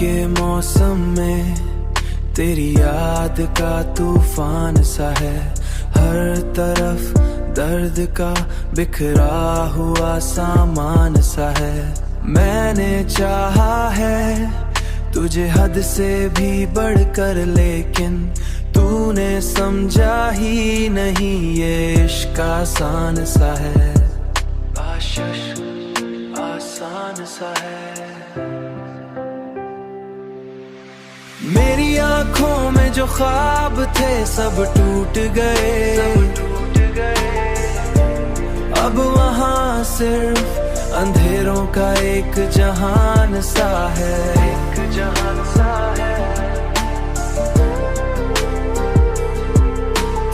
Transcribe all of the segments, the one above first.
के मौसम में तेरी याद का तूफान सा है। हर तरफ दर्द का बिखरा हुआ सामान सा है। मैंने चाहा है तुझे हद से भी बढ़कर, लेकिन तूने समझा ही नहीं ये इश्क आसान सा है। आसान सा है। मेरी आंखों में जो ख्वाब थे सब टूट गए, अब वहाँ सिर्फ अंधेरों का एक जहान सा है।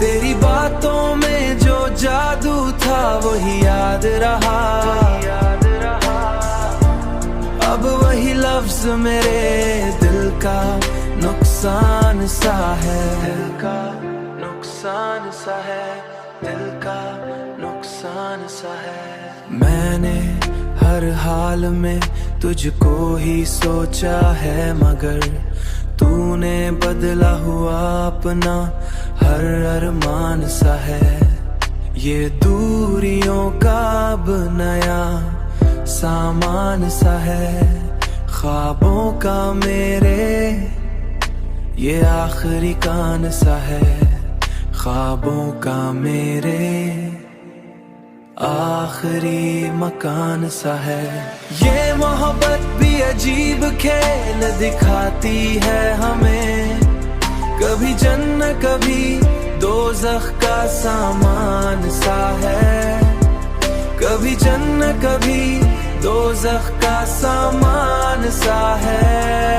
तेरी बातों में जो जादू था वही याद रहा, अब वही लफ्ज मेरे दिल का नुकसान सा है। दिल का नुकसान सा है। दिल का नुकसान सा है। मैंने हर हाल में तुझको ही सोचा है, मगर तूने बदला हुआ अपना हर अरमान सा है। ये दूरियों का अब नया सामान सा है। ख्वाबों का मेरे ये आखिरी कान सा है। ख्वाबों का मेरे आखिरी मकान सा है। ये मोहब्बत भी अजीब खेल दिखाती है हमें, कभी जन्नत कभी दोज़ख का सामान सा है। कभी जन्नत कभी दोज़ख का सामान सा है।